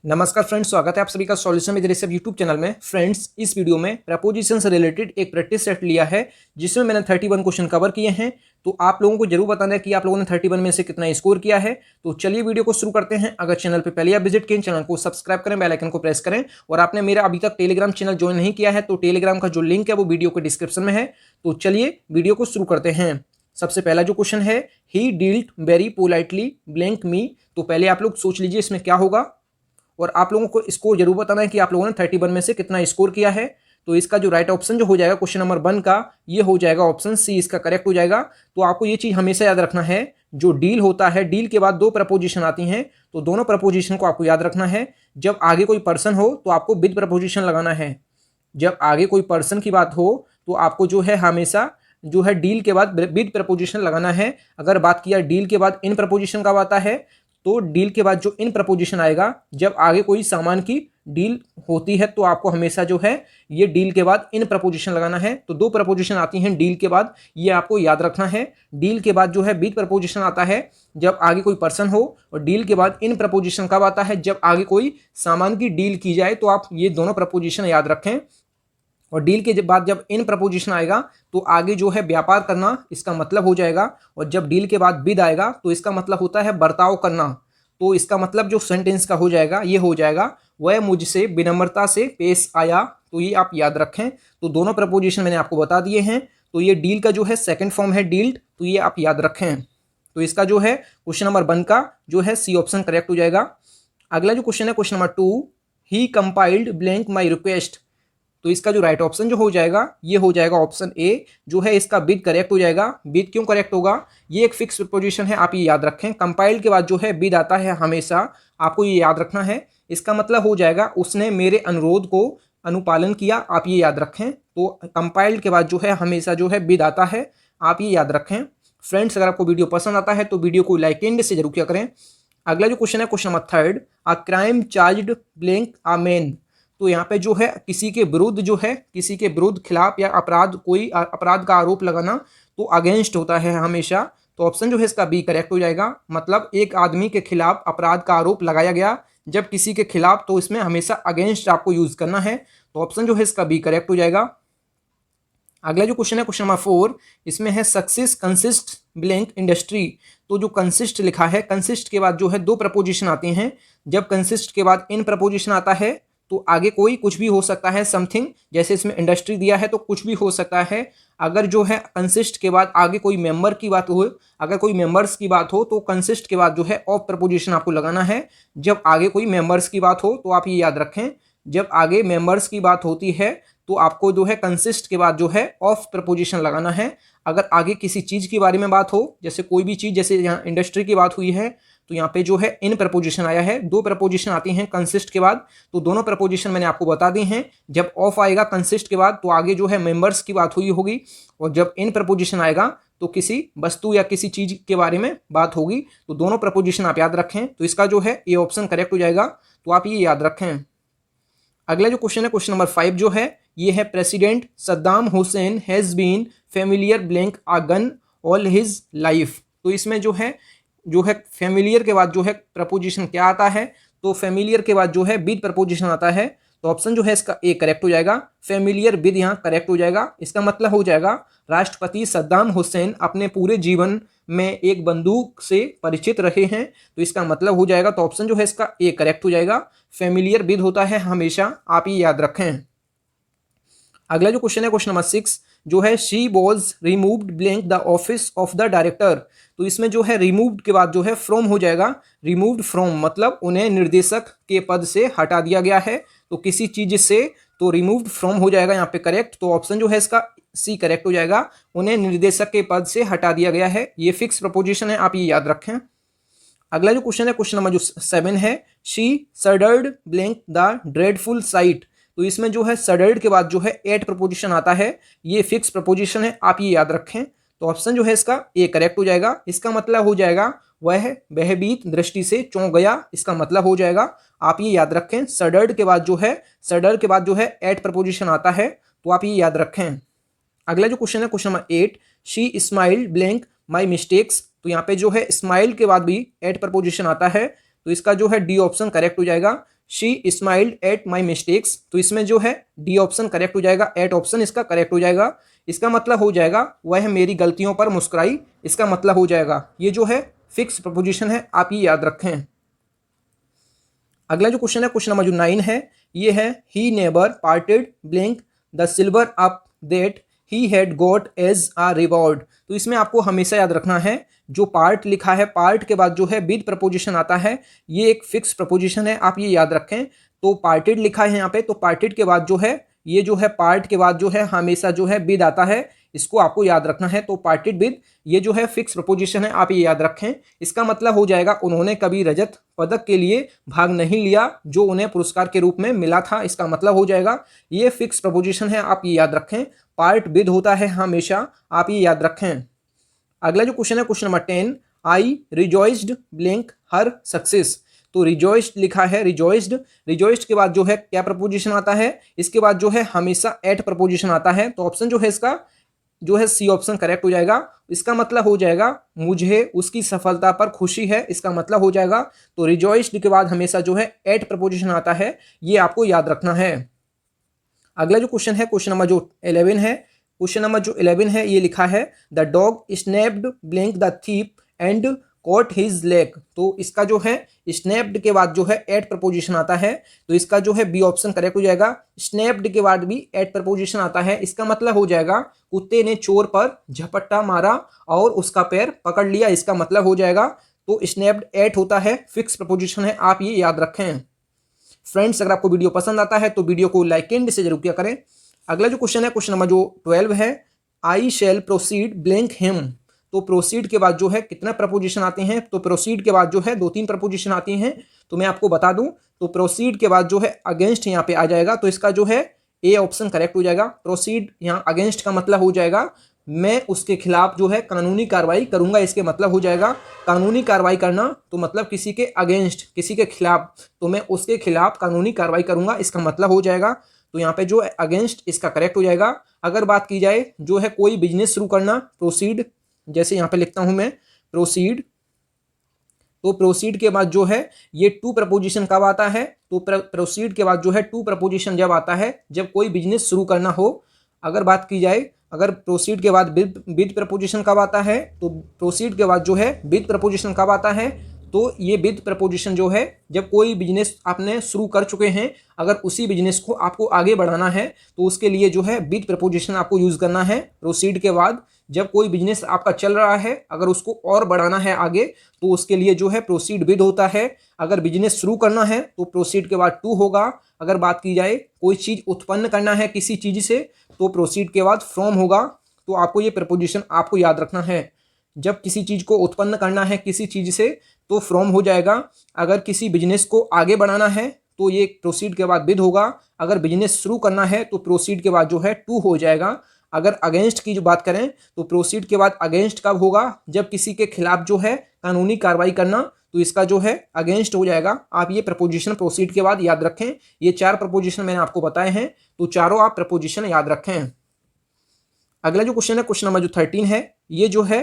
नमस्कार फ्रेंड्स, स्वागत है आप सभी का सॉल्यूशन विद रिसेप यूट्यूब चैनल में। फ्रेंड्स, इस वीडियो में प्रपोजिशन से रिलेटेड एक प्रैक्टिस सेट लिया है जिसमें मैंने 31 क्वेश्चन कवर किए हैं। तो आप लोगों को जरूर बताना है कि आप लोगों ने 31 में से कितना स्कोर किया है। तो चलिए वीडियो को शुरू करते हैं। अगर चैनल पर पहले आप विजिट किए, चैनल को सब्सक्राइब करें, बेल आइकन को प्रेस करें। और आपने मेरा अभी तक टेलीग्राम चैनल ज्वाइन नहीं किया है तो टेलीग्राम का जो लिंक है वो वीडियो के डिस्क्रिप्शन में है। तो चलिए वीडियो को शुरू करते हैं। सबसे पहला जो क्वेश्चन है, ही dealt very politely blank me. तो पहले आप लोग सोच लीजिए इसमें क्या होगा और आप लोगों को स्कोर जरूर बताना है कि आप लोगों ने 31 में से कितना स्कोर किया है। तो इसका जो राइट ऑप्शन जो हो जाएगा क्वेश्चन नंबर 1 का, ये हो जाएगा ऑप्शन सी, इसका करेक्ट हो जाएगा। तो आपको ये चीज हमेशा याद रखना है, जो डील होता है, डील के बाद दो प्रपोजिशन आती हैं, तो दोनों प्रपोजिशन को आपको याद रखना है। जब आगे कोई पर्सन हो तो आपको विद प्रपोजिशन लगाना है। जब आगे कोई पर्सन की बात हो तो आपको जो है हमेशा जो है डील के बाद विद प्रपोजिशन लगाना है। अगर बात किया डील के बाद इन प्रपोजिशन का आता है तो डील के बाद जो इन प्रपोजिशन आएगा, जब आगे कोई सामान की डील होती है तो आपको हमेशा जो है ये डील के बाद इन प्रपोजिशन लगाना है। तो दो प्रपोजिशन आती हैं डील के बाद, ये आपको याद रखना है। डील के बाद जो है विद प्रपोजिशन आता है जब आगे कोई पर्सन हो, और डील के बाद इन प्रपोजिशन कब आता है, जब आगे कोई सामान की डील की जाए। तो आप ये दोनों प्रपोजिशन याद रखें। और डील के बाद जब इन प्रपोजिशन आएगा तो आगे जो है व्यापार करना, इसका मतलब हो जाएगा। और जब डील के बाद विद आएगा तो इसका मतलब होता है बर्ताव करना। तो इसका मतलब जो सेंटेंस का हो जाएगा, ये हो जाएगा, वह मुझसे विनम्रता से पेश आया। तो ये आप याद रखें। तो दोनों प्रपोजिशन मैंने आपको बता दिए हैं। तो ये डील का जो है सेकंड फॉर्म है डील्ड, तो ये आप याद रखें। तो इसका जो है क्वेश्चन नंबर 1 का जो है सी ऑप्शन करेक्ट हो जाएगा। अगला जो क्वेश्चन है question number 2, he compiled blank my request. तो इसका जो राइट ऑप्शन जो हो जाएगा, ये हो जाएगा ऑप्शन ए, जो है इसका विद करेक्ट हो जाएगा। विद क्यों करेक्ट होगा, ये एक फिक्स प्रीपोजिशन है, आप ये याद रखें। कंपाइल के बाद जो है विद आता है हमेशा, आपको ये याद रखना है। इसका मतलब हो जाएगा उसने मेरे अनुरोध को अनुपालन किया, आप ये याद रखें। तो कंपाइल के बाद जो है हमेशा जो है विद आता है, आप ये याद रखें। फ्रेंड्स, अगर आपको वीडियो पसंद आता है तो वीडियो को लाइक एंड से जरूर किया करें। अगला जो क्वेश्चन है question number 3, a crime charged blank a man. तो यहाँ पे जो है किसी के विरुद्ध जो है, किसी के विरुद्ध खिलाफ या अपराध, कोई अपराध का आरोप लगाना, तो अगेंस्ट होता है हमेशा। तो ऑप्शन जो है इसका बी करेक्ट हो जाएगा। मतलब एक आदमी के खिलाफ अपराध का आरोप लगाया गया, जब किसी के खिलाफ, तो इसमें हमेशा अगेंस्ट आपको यूज करना है। तो ऑप्शन जो है इसका बी करेक्ट हो जाएगा। अगला जो क्वेश्चन है क्वेश्चन नंबर 4, इसमें है सक्सेस कंसिस्ट ब्लैंक इंडस्ट्री। तो जो कंसिस्ट लिखा है, कंसिस्ट के बाद जो है दो प्रपोजिशन आते हैं। जब कंसिस्ट के बाद इन प्रपोजिशन आता है तो आगे कोई कुछ भी हो सकता है, समथिंग, जैसे इसमें इंडस्ट्री दिया है तो कुछ भी हो सकता है। अगर जो है कंसिस्ट के बाद आगे कोई मेंबर की बात हो, अगर कोई मेंबर्स की बात हो, तो कंसिस्ट के बाद जो है ऑफ प्रपोजिशन आपको लगाना है। जब आगे कोई मेंबर्स की बात हो तो आप ये याद रखें, जब आगे मेंबर्स की बात होती है तो आपको जो है कंसिस्ट के बाद जो है ऑफ प्रपोजिशन लगाना है। अगर आगे किसी चीज के बारे में बात हो, जैसे कोई भी चीज, जैसे यहाँ इंडस्ट्री की बात हुई है, तो यहाँ पे जो है इन प्रपोजिशन आया है। दो प्रपोजिशन आती हैं कंसिस्ट के बाद, तो दोनों प्रपोजिशन मैंने आपको बता दी हैं। जब ऑफ आएगा कंसिस्ट के बाद तो आगे जो है मेंबर्स की बात हुई होगी, और जब इन प्रपोजिशन आएगा तो किसी वस्तु या किसी चीज के बारे में बात होगी। तो दोनों प्रपोजिशन आप याद रखें। तो इसका जो है ये ऑप्शन करेक्ट हो जाएगा। तो आप ये याद रखें। अगला जो क्वेश्चन है क्वेश्चन नंबर 5 जो है, ये है president Saddam Hussein has been familiar blank a gun all his life. तो इसमें जो है फेमिलियर के बाद जो है प्रपोजिशन क्या आता है, तो फेमिलियर के बाद जो है विद प्रपोजिशन आता है। तो ऑप्शन जो है इसका ए करेक्ट हो जाएगा। फेमिलियर विद यहाँ करेक्ट हो जाएगा। इसका मतलब हो जाएगा राष्ट्रपति सद्दाम हुसैन अपने पूरे जीवन में एक बंदूक से परिचित रहे हैं। तो इसका मतलब हो जाएगा, तो ऑप्शन जो है इसका ए करेक्ट हो जाएगा। फेमिलियर विद होता है हमेशा, आप ये याद रखें। अगला जो क्वेश्चन है क्वेश्चन नंबर 6 जो है, she was removed blank the office of the director. तो इसमें जो है रिमूव्ड के बाद जो है फ्रॉम हो जाएगा। रिमूव्ड फ्रॉम मतलब उन्हें निर्देशक के पद से हटा दिया गया है। तो किसी चीज से, तो रिमूव्ड फ्रॉम हो जाएगा यहाँ पे करेक्ट। तो ऑप्शन जो है इसका सी करेक्ट हो जाएगा। उन्हें निर्देशक के पद से हटा दिया गया है, ये फिक्स प्रपोजिशन है, आप ये याद रखें। अगला जो क्वेश्चन है क्वेश्चन नंबर जो 7 है, she shuddered blank the dreadful sight. तो इसमें जो है सडर्ड के बाद जो है एट प्रपोजिशन आता है, ये फिक्स प्रपोजिशन है, आप ये याद रखें। तो ऑप्शन जो है इसका ए करेक्ट हो जाएगा। इसका मतलब हो जाएगा वह भयभीत दृष्टि से चौंक गया, इसका मतलब हो जाएगा, आप ये याद रखें। सडर्ड के बाद जो है एट प्रपोजिशन आता है, तो आप ये याद रखें। अगला जो क्वेश्चन है question number 8, she smiled blank my mistakes. तो यहाँ पे जो है स्माइल के बाद भी एट प्रपोजिशन आता है, तो इसका जो है डी ऑप्शन करेक्ट हो जाएगा। She smiled at my mistakes, तो इसमें जो है डी ऑप्शन करेक्ट हो जाएगा, एट ऑप्शन इसका करेक्ट हो जाएगा। इसका मतलब हो जाएगा वह मेरी गलतियों पर मुस्कुराई, इसका मतलब हो जाएगा ये जो है फिक्स प्रपोजिशन है, आप ये याद रखें। अगला जो क्वेश्चन है क्वेश्चन नंबर जो 9 है, ये है he never parted blank the silver up that he had got as a reward, तो इसमें आपको हमेशा याद रखना है जो पार्ट लिखा है, पार्ट के बाद जो है विद प्रपोजिशन आता है, ये एक फिक्स प्रपोजिशन है, आप ये याद रखें। तो पार्टेड लिखा है यहाँ पे, तो पार्टेड के बाद जो है ये जो है पार्ट के बाद जो है हमेशा जो है विद आता है, इसको आपको याद रखना है। तो पार्टेड विद ये जो है फिक्स प्रपोजिशन है, आप ये याद रखें। इसका मतलब हो जाएगा उन्होंने कभी रजत पदक के लिए भाग नहीं लिया जो उन्हें पुरस्कार के रूप में मिला था, इसका मतलब हो जाएगा ये फिक्स प्रपोजिशन है, आप ये याद रखें। पार्ट विद होता है हमेशा, आप ये याद रखें। अगला जो क्वेश्चन है क्वेश्चन नंबर 10, आई रिजॉइस्ड ब्लैंक हर सक्सेस, तो रिजॉइस्ड लिखा है, रिजॉइस्ड के बाद जो है क्या प्रपोजिशन आता है, इसके बाद जो है हमेशा एट प्रपोजिशन आता है। तो ऑप्शन जो है इसका जो है सी ऑप्शन करेक्ट हो जाएगा। इसका मतलब हो जाएगा मुझे उसकी सफलता पर खुशी है, इसका मतलब हो जाएगा। तो रिजॉइस्ड के बाद हमेशा जो है एट प्रपोजिशन आता है, ये आपको याद रखना है। अगला जो क्वेश्चन है क्वेश्चन नंबर जो 11 है, क्वेश्चन नंबर जो 11 है ये लिखा है the dog snapped blank the thief and caught his leg, तो इसका जो है स्नैप्ड के बाद जो है एट प्रपोजिशन आता है, तो इसका जो है बी ऑप्शन करेक्ट हो जाएगा। स्नैप्ड के बाद भी एट प्रपोजिशन आता है, इसका मतलब हो जाएगा कुत्ते ने चोर पर झपट्टा मारा और उसका पैर पकड़ लिया, इसका मतलब हो जाएगा। तो स्नैप्ड एट होता है, फिक्स प्रपोजिशन है, आप ये याद रखें। फ्रेंड्स अगर आपको वीडियो पसंद आता है तो वीडियो को लाइक एंड से जरूर किया करें। अगला जो क्वेश्चन है क्वेश्चन नंबर जो 12 है, आई शैल प्रोसीड ब्लैंक हिम, तो प्रोसीड के बाद जो है कितना प्रपोजिशन आते हैं, तो प्रोसीड के बाद जो है 2-3 प्रपोजिशन आती हैं, तो मैं आपको बता दूं। तो प्रोसीड के बाद जो है अगेंस्ट यहाँ पे आ जाएगा, तो इसका जो है ए ऑप्शन करेक्ट हो जाएगा। प्रोसीड यहाँ अगेंस्ट का मतलब हो जाएगा मैं उसके खिलाफ जो है कानूनी कार्रवाई करूंगा, इसके मतलब हो जाएगा कानूनी कार्रवाई करना, तो मतलब किसी के अगेंस्ट किसी के खिलाफ, तो मैं उसके खिलाफ कानूनी कार्रवाई करूंगा, इसका मतलब हो जाएगा। तो यहाँ पे जो अगेंस्ट इसका करेक्ट हो जाएगा। अगर बात की जाए जो है कोई बिजनेस शुरू करना, प्रोसीड, जैसे यहाँ पे लिखता हूं मैं प्रोसीड, तो प्रोसीड के बाद जो है ये टू प्रपोजिशन कब आता है, तो प्रोसीड के बाद जो है टू प्रपोजिशन जब आता है जब कोई बिजनेस शुरू करना हो। अगर बात की जाए अगर प्रोसीड के बाद विद प्रपोजिशन कब आता है, तो प्रोसीड के बाद जो है विद प्रपोजिशन कब आता है, तो ये विद प्रपोजिशन जो है जब कोई बिजनेस आपने शुरू कर चुके हैं, अगर उसी बिजनेस को आपको आगे बढ़ाना है तो उसके लिए जो है विद प्रपोजिशन आपको यूज करना है। प्रोसीड के बाद जब कोई बिजनेस आपका चल रहा है अगर उसको और बढ़ाना है आगे, तो उसके लिए जो है प्रोसीड विद होता है। अगर बिजनेस शुरू करना है तो प्रोसीड के बाद टू होगा। अगर बात की जाए कोई चीज़ उत्पन्न करना है किसी चीज़ से, तो प्रोसीड के बाद फ्रॉम होगा। तो आपको ये प्रपोजिशन आपको याद रखना है, जब किसी चीज़ को उत्पन्न करना है किसी चीज़ से तो फ्रॉम हो जाएगा। अगर किसी बिजनेस को आगे बढ़ाना है तो ये प्रोसीड के बाद विद होगा। अगर बिजनेस शुरू करना है तो प्रोसीड के बाद जो है टू हो जाएगा। अगर अगेंस्ट की जो बात करें तो प्रोसीड के बाद अगेंस्ट कब होगा, जब किसी के खिलाफ जो है कानूनी कार्रवाई करना, तो इसका जो है अगेंस्ट हो जाएगा। आप ये प्रपोजिशन प्रोसीड के बाद याद रखें। ये 4 प्रपोजिशन मैंने आपको बताए हैं, तो चारों आप प्रपोजिशन याद रखें। अगला जो क्वेश्चन है क्वेश्चन नंबर जो 13 है, ये जो है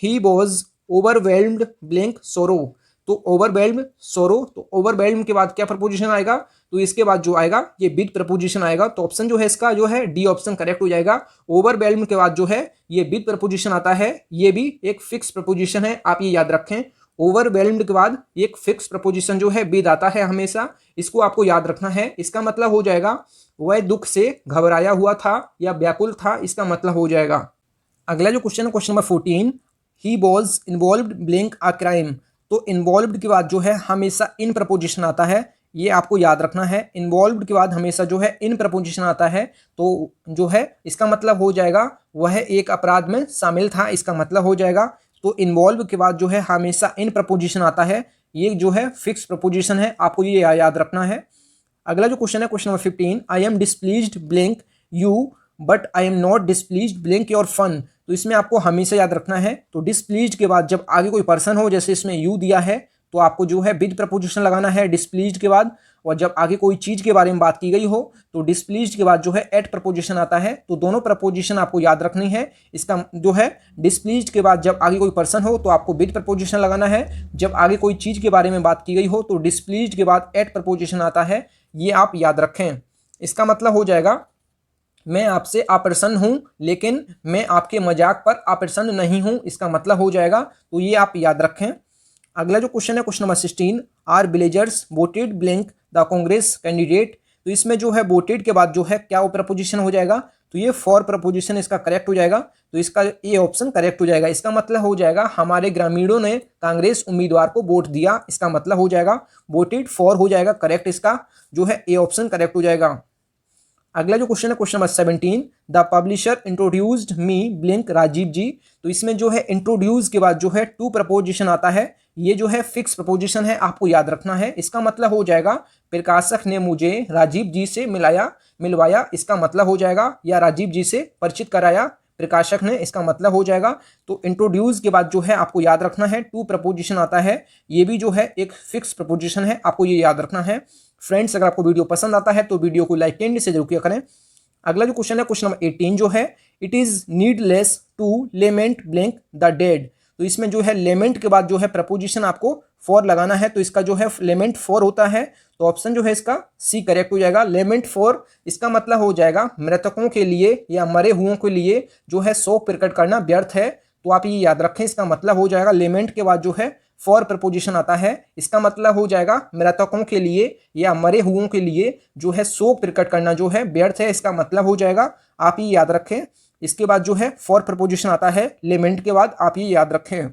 ही वॉज ओवरवेल्म्ड ब्लैंक सोरो, तो ओवरवेल्म्ड सोरो, तो ओवरवेल्म के बाद क्या प्रपोजिशन आएगा, तो इसके बाद जो आएगा ये विद प्रपोजिशन आएगा। तो ऑप्शन जो है इसका जो है डी ऑप्शन करेक्ट हो जाएगा। ओवरवेल्म के बाद जो है ये विद प्रपोजिशन आता है, ये भी एक फिक्स प्रपोजिशन है, आप ये याद रखें। ओवरवेल्म्ड के बाद एक फिक्स प्रपोजिशन जो है विद आता है हमेशा, इसको आपको याद रखना है। इसका मतलब हो जाएगा वह दुख से घबराया हुआ था या व्याकुल था, इसका मतलब हो जाएगा। अगला जो क्वेश्चन है question number 14, he was involved blank a crime, तो इन्वॉल्व्ड के बाद जो है हमेशा इन प्रपोजिशन आता है, ये आपको याद रखना है। इन्वॉल्व्ड के बाद हमेशा जो है इन प्रपोजिशन आता है, तो जो है इसका मतलब हो जाएगा वह एक अपराध में शामिल था, इसका मतलब हो जाएगा। तो इन्वॉल्व के बाद जो है हमेशा इन प्रपोजिशन आता है, ये जो है फिक्स प्रपोजिशन है, आपको ये याद रखना है। अगला जो क्वेश्चन है question number 15, I am displeased blank you but I am not displeased blank your fun, तो इसमें आपको हमेशा याद रखना है। तो डिस्प्लीज्ड के बाद जब आगे कोई पर्सन हो, जैसे इसमें यू दिया है, तो आपको जो है विद प्रपोजिशन लगाना है डिस्प्लीज्ड के बाद, और जब आगे कोई चीज के बारे में बात की गई हो तो डिस्प्लीज्ड के बाद जो है एट प्रपोजिशन आता है। तो दोनों प्रपोजिशन आपको याद रखनी है। इसका जो है डिस्प्लीज्ड के बाद जब आगे कोई पर्सन हो तो आपको विद प्रपोजिशन लगाना है। जब आगे कोई चीज के बारे में बात की गई हो तो डिस्प्लीज्ड के बाद एट प्रपोजिशन आता है। ये आप याद रखें। इसका मतलब हो जाएगा मैं आपसे अप्रसन्न हूं लेकिन मैं आपके मजाक पर अप्रसन्न नहीं हूं। इसका मतलब हो जाएगा। तो ये आप याद रखें। अगला जो क्वेश्चन है question number 16, our villagers voted blank the Congress candidate. तो इसमें जो है वोटेड के बाद जो है क्या वो प्रपोजिशन हो जाएगा, तो ये फॉर प्रपोजिशन इसका करेक्ट हो जाएगा। तो इसका ये ऑप्शन करेक्ट हो जाएगा। इसका मतलब हो जाएगा हमारे ग्रामीणों ने कांग्रेस उम्मीदवार को वोट दिया। इसका मतलब हो जाएगा वोटेड फॉर हो जाएगा करेक्ट। इसका जो है ए ऑप्शन करेक्ट हो जाएगा। अगला जो क्वेश्चन है question number 17, the publisher introduced me blank Rajeev ji. तो इसमें जो है इंट्रोड्यूस के बाद जो है टू प्रपोजिशन आता है। ये जो है फिक्स प्रपोजिशन है, आपको याद रखना है। इसका मतलब हो जाएगा प्रकाशक ने मुझे राजीव जी से मिलवाया। इसका मतलब हो जाएगा या राजीव जी से परिचित कराया प्रकाशक ने। इसका मतलब हो जाएगा। तो इंट्रोड्यूस के बाद जो है आपको याद रखना है टू प्रपोजिशन आता है। ये भी जो है एक फिक्स प्रपोजिशन है, आपको ये याद रखना है। फ्रेंड्स, अगर आपको वीडियो पसंद आता है तो वीडियो को लाइक एंड से जरूर किया करें। अगला जो क्वेश्चन है क्वेश्चन नंबर 18 जो है, it is needless to lament blank the dead. तो इसमें जो है लेमेंट के बाद जो है प्रपोजिशन आपको फॉर लगाना है। तो इसका जो है लेमेंट फॉर होता है। तो ऑप्शन जो है इसका सी करेक्ट हो जाएगा। लेमेंट फॉर इसका मतलब हो जाएगा मृतकों के लिए या मरे हुओं के लिए जो है शोक प्रकट करना व्यर्थ है। तो आप ये याद रखें। इसका मतलब हो जाएगा लेमेंट के बाद जो है फॉर प्रपोजिशन आता है। इसका मतलब हो जाएगा मृतकों के लिए या मरे हुओं के लिए जो है शोक प्रकट करना जो है व्यर्थ है। इसका मतलब हो जाएगा, आप ये याद रखें। इसके बाद जो है फॉर प्रपोजिशन आता है लेमेंट के बाद, आप ये याद रखें।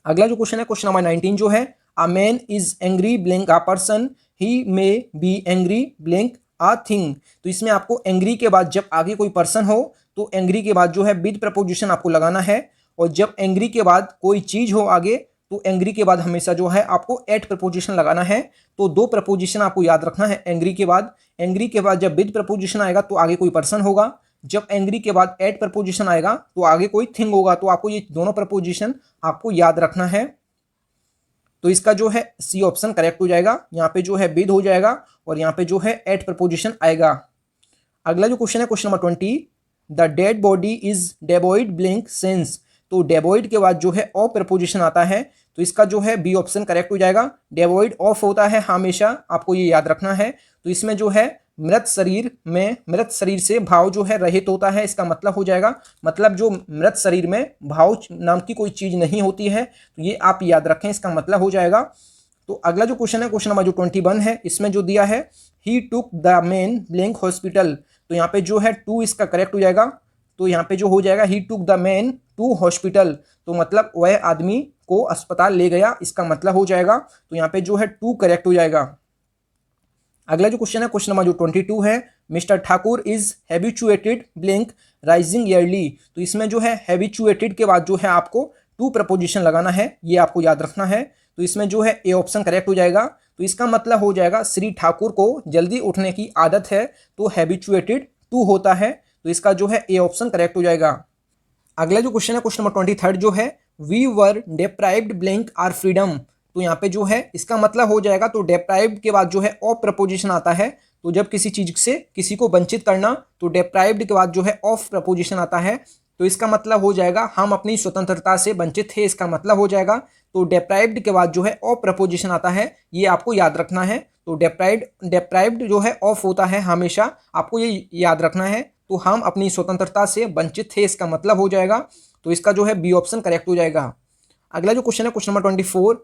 अगला जो क्वेश्चन है क्वेश्चन नंबर 19 जो है, a man is angry blank a person he may be angry blank a thing. तो इसमें आपको एंग्री के बाद जब आगे कोई पर्सन हो तो एंग्री के बाद जो है विद प्रपोजिशन आपको लगाना है। और जब एंग्री के बाद कोई चीज हो आगे तो एंग्री के बाद हमेशा जो है आपको एट प्रपोजिशन लगाना है। तो दो प्रपोजिशन आपको याद रखना है एंग्री के बाद जब विद प्रपोजिशन आएगा तो आगे कोई पर्सन होगा। जब एंग्री के बाद एट प्रपोजिशन आएगा तो आगे कोई थिंग होगा। तो आपको ये दोनों प्रपोजिशन आपको याद रखना है। तो इसका जो है सी ऑप्शन करेक्ट हो जाएगा। यहाँ पे जो है विद हो जाएगा और यहाँ पे जो है एट प्रपोजिशन आएगा। अगला जो क्वेश्चन है question number 20, the dead body is devoid blank sense. तो डेवॉइड के बाद जो है ऑफ प्रपोजिशन आता है। तो इसका जो है बी ऑप्शन करेक्ट हो जाएगा। डेवॉइड ऑफ होता है हमेशा, आपको ये याद रखना है। तो इसमें जो है मृत शरीर से भाव जो है रहित होता है। इसका मतलब हो जाएगा मतलब जो मृत शरीर में भाव नाम की कोई चीज नहीं होती है। तो ये आप याद रखें। इसका मतलब हो जाएगा। तो अगला जो क्वेश्चन है क्वेश्चन नंबर जो 21 है, इसमें जो दिया है he took the man blank hospital. तो यहाँ पे जो है टू इसका करेक्ट हो जाएगा। तो यहाँ पे जो हो जाएगा he took the man to hospital. तो मतलब वह आदमी को अस्पताल ले गया। इसका मतलब हो जाएगा। तो यहाँ पे जो है टू करेक्ट हो जाएगा। अगला जो क्वेश्चन है क्वेश्चन नंबर जो 22 है, mister Thakur is habituated blank rising yearly. तो इसमें जो है हैबिचुएटेड के बाद जो है आपको टू प्रपोजिशन लगाना है। ये आपको याद रखना है। तो इसमें जो है ए ऑप्शन करेक्ट हो जाएगा। तो इसका मतलब हो जाएगा श्री ठाकुर को जल्दी उठने की आदत है। तो हैबिचुएटेड टू होता है। तो इसका जो है ए ऑप्शन करेक्ट हो जाएगा। अगला जो क्वेश्चन है क्वेश्चन नंबर 23 जो है, we were deprived blank of freedom. तो यहाँ पे जो है इसका मतलब हो जाएगा। तो डेप्राइव्ड के बाद जो है ऑफ प्रपोजिशन आता है। तो जब किसी चीज से किसी को वंचित करना तो डेप्राइव्ड के बाद जो है ऑफ प्रपोजिशन आता है। तो इसका मतलब हो जाएगा हम अपनी स्वतंत्रता से वंचित थे। इसका मतलब हो जाएगा। तो डेप्राइव्ड के बाद जो है ऑफ प्रपोजिशन आता है, ये आपको याद रखना है। तो डेप्राइव्ड जो है ऑफ होता है हमेशा, आपको ये याद रखना है। तो हम अपनी स्वतंत्रता से वंचित थे, इसका मतलब हो जाएगा। तो इसका जो है बी ऑप्शन करेक्ट हो जाएगा। अगला जो क्वेश्चन है question number 24,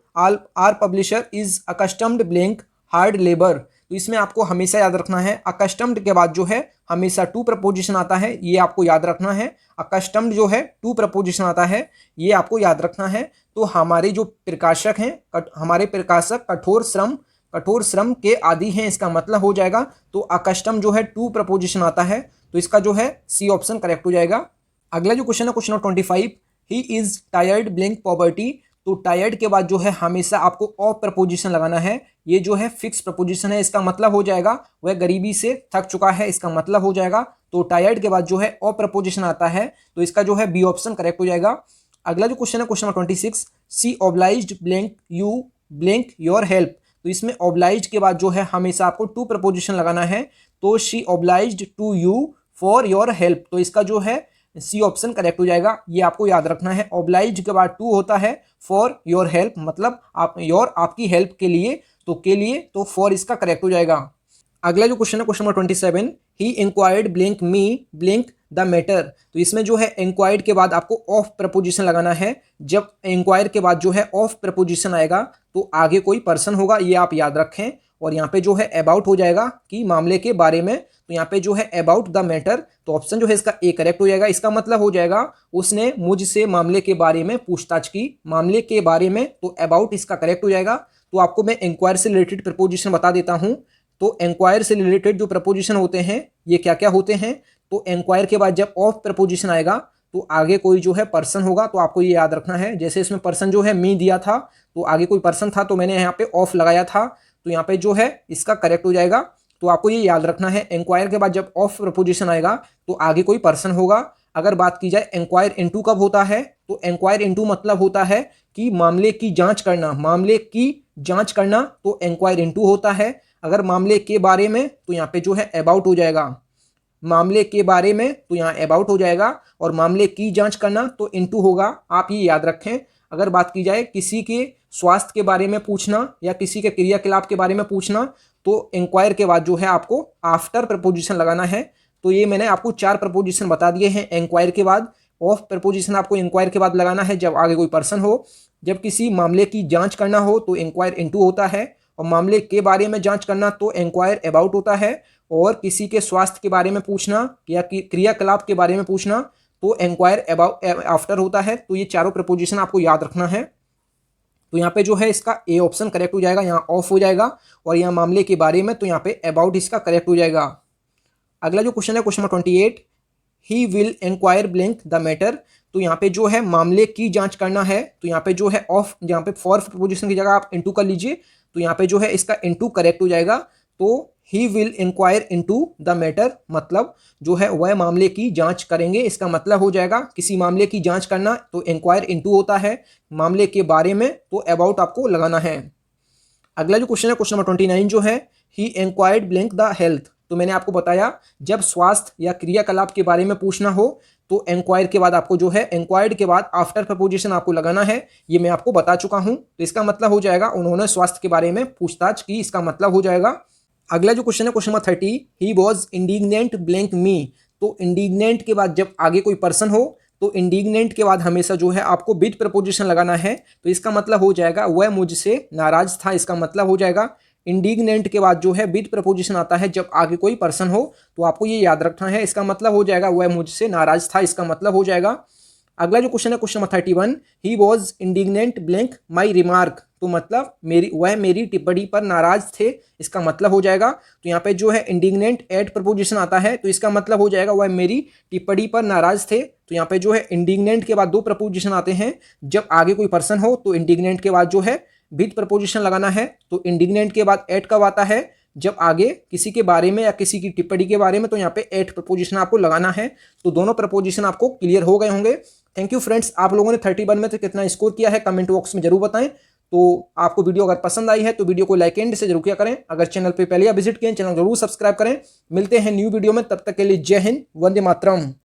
our publisher is accustomed blank hard labour. तो इसमें आपको हमेशा याद रखना है अकस्टम्ड के बाद जो है हमेशा टू प्रपोजिशन आता है। ये आपको याद रखना है। अकस्टम्ड जो है टू प्रपोजिशन आता है, ये आपको याद रखना है। तो हमारे जो प्रकाशक हैं, हमारे प्रकाशक कठोर श्रम के आदि हैं। इसका मतलब हो जाएगा। तो अकस्टम जो है टू प्रपोजिशन आता है। तो इसका जो है सी ऑप्शन करेक्ट हो जाएगा। अगला जो क्वेश्चन है question number 25, he is tired blank poverty. तो टायर्ड के बाद जो है हमेशा आपको ऑफ प्रपोजिशन लगाना है। ये जो है फिक्स प्रपोजिशन है। इसका मतलब हो जाएगा वह गरीबी से थक चुका है। इसका मतलब हो जाएगा। तो टायर्ड के बाद जो है ऑफ प्रपोजिशन आता है। तो इसका जो है बी ऑप्शन करेक्ट हो जाएगा। अगला जो क्वेश्चन है question number 26, she obliged blank you blank your help. तो इसमें ऑब्लाइज्ड के बाद जो है हमेशा आपको टू प्रपोजिशन लगाना है। तो she obliged to you for your help, तो इसका जो है सी ऑप्शन करेक्ट हो जाएगा। ये आपको याद रखना है। ऑब्लाइज्ड के बाद टू होता है, फॉर योर हेल्प मतलब आप योर आपकी हेल्प के लिए, तो फॉर इसका करेक्ट हो जाएगा। अगला जो क्वेश्चन है question number 27, he inquired blink me blink the matter. तो इसमें जो है इंक्वायर्ड के बाद आपको ऑफ प्रपोजिशन लगाना है। जब इंक्वायर के बाद जो है ऑफ प्रपोजिशन आएगा तो आगे कोई पर्सन होगा, ये आप याद रखें। और यहाँ पे जो है अबाउट हो जाएगा कि मामले के बारे में, तो यहाँ पे जो है अबाउट द मैटर, तो ऑप्शन जो है इसका ए करेक्ट हो जाएगा। इसका मतलब हो जाएगा उसने मुझसे मामले के बारे में पूछताछ की, मामले के बारे में, तो अबाउट इसका करेक्ट हो जाएगा। तो आपको मैं इंक्वायर से रिलेटेड प्रपोजिशन बता देता हूँ। तो इंक्वायर से रिलेटेड जो प्रपोजिशन होते हैं ये क्या क्या होते हैं। तो इंक्वायर के बाद जब ऑफ प्रपोजिशन आएगा तो आगे कोई जो है पर्सन होगा, तो आपको ये याद रखना है। जैसे इसमें पर्सन जो है मी दिया था, तो आगे कोई पर्सन था तो मैंने यहाँ पे ऑफ लगाया था, तो यहाँ पे जो है इसका करेक्ट हो जाएगा। तो आपको ये याद रखना है, इंक्वायर के बाद जब ऑफ प्रपोजिशन आएगा तो आगे कोई पर्सन होगा। अगर बात की जाए इंक्वायर इनटू कब होता है, तो इंक्वायर इनटू मतलब होता है कि मामले की जांच करना, मामले की जांच करना, तो इंक्वायर इनटू होता है। अगर मामले के बारे में तो यहाँ पे जो है अबाउट हो जाएगा, मामले के बारे में तो यहाँ अबाउट हो जाएगा, और मामले की जांच करना तो इनटू होगा। आप ये याद रखें। अगर बात की जाए किसी के स्वास्थ्य के बारे में पूछना या किसी के क्रियाकलाप के बारे में पूछना, तो इंक्वायर के बाद जो है आपको आफ्टर प्रपोजिशन लगाना है। तो ये मैंने आपको 4 प्रपोजिशन बता दिए हैं इंक्वायर के बाद। ऑफ प्रपोजिशन आपको इंक्वायर के बाद लगाना है जब आगे कोई पर्सन हो। जब किसी मामले की जांच करना हो तो इंक्वायर इनटू होता है, और मामले के बारे में जांच करना तो इंक्वायर अबाउट होता है, और किसी के स्वास्थ्य के बारे में पूछना या क्रियाकलाप के बारे में पूछना तो इंक्वायर अबाउट आफ्टर होता है। तो ये चारों प्रपोजिशन आपको याद रखना है। तो यहाँ पे जो है इसका ए ऑप्शन करेक्ट हो जाएगा, यहाँ ऑफ हो जाएगा, और यहाँ मामले के बारे में तो यहाँ पे अबाउट इसका करेक्ट हो जाएगा। अगला जो क्वेश्चन है question number 28, he will inquire blank the matter. तो यहाँ पे जो है मामले की जांच करना है, तो यहाँ पे जो है ऑफ, यहाँ पे फॉर प्रपोजिशन की जगह आप इनटू कर लीजिए, तो यहाँ पे जो है इसका इनटू करेक्ट हो जाएगा। तो he will inquire into the matter मतलब जो है वह मामले की जांच करेंगे, इसका मतलब हो जाएगा किसी मामले की जांच करना तो इंक्वायर इनटू होता है, मामले के बारे में तो अबाउट आपको लगाना है। अगला जो क्वेश्चन है क्वेश्चन नंबर 29 जो है, ही इंक्वायर्ड ब्लिंक द हेल्थ। तो मैंने आपको बताया जब स्वास्थ्य या क्रियाकलाप के बारे में पूछना हो तो इंक्वायर के बाद आपको जो है इंक्वायर्ड के बाद आफ्टर प्रपोजिशन आपको लगाना है। ये मैं आपको बता चुका हूं, तो इसका मतलब हो जाएगा उन्होंने स्वास्थ्य के बारे में पूछताछ की, इसका मतलब हो जाएगा। अगला जो क्वेश्चन है question number 30, he was indignant blank me. तो इंडिग्नेंट के बाद जब आगे कोई पर्सन हो तो इंडिग्नेंट के बाद हमेशा जो है आपको विद प्रपोजिशन लगाना है। तो इसका मतलब हो जाएगा वह मुझसे नाराज था, इसका मतलब हो जाएगा। इंडिग्नेंट के बाद जो है विद प्रपोजिशन आता है जब आगे कोई पर्सन हो, तो आपको ये याद रखना है। इसका मतलब हो जाएगा वह मुझसे नाराज था, इसका मतलब हो जाएगा। अगला जो क्वेश्चन है question number 31, he was indignant blank my remark. तो मतलब वह मेरी टिप्पणी पर नाराज थे, इसका मतलब हो जाएगा। तो यहाँ पे जो है इंडिग्नेंट एड प्रपोजिशन आता है, तो इसका मतलब हो जाएगा वह मेरी टिप्पणी पर नाराज थे। तो यहाँ पे जो है इंडिग्नेंट के बाद 2 प्रपोजिशन आते हैं जब आगे कोई पर्सन हो, तो इंडिग्नेंट के बाद जो है विद प्रपोजिशन लगाना है। तो इंडिग्नेंट के बाद एट कब आता है, जब आगे किसी के बारे में या किसी की टिप्पणी के बारे में, तो यहाँ पे एट प्रपोजिशन आपको लगाना है। तो दोनों प्रपोजिशन आपको क्लियर हो गए होंगे। थैंक यू फ्रेंड्स, आप लोगों ने 31 में तो कितना स्कोर किया है कमेंट बॉक्स में जरूर बताएं। तो आपको वीडियो अगर पसंद आई है तो वीडियो को लाइक एंड से जरूर किया करें। अगर चैनल पे पहले या विजिट किए चैनल जरूर सब्सक्राइब करें। मिलते हैं न्यू वीडियो में, तब तक के लिए जय हिंद, वंदे मातरम।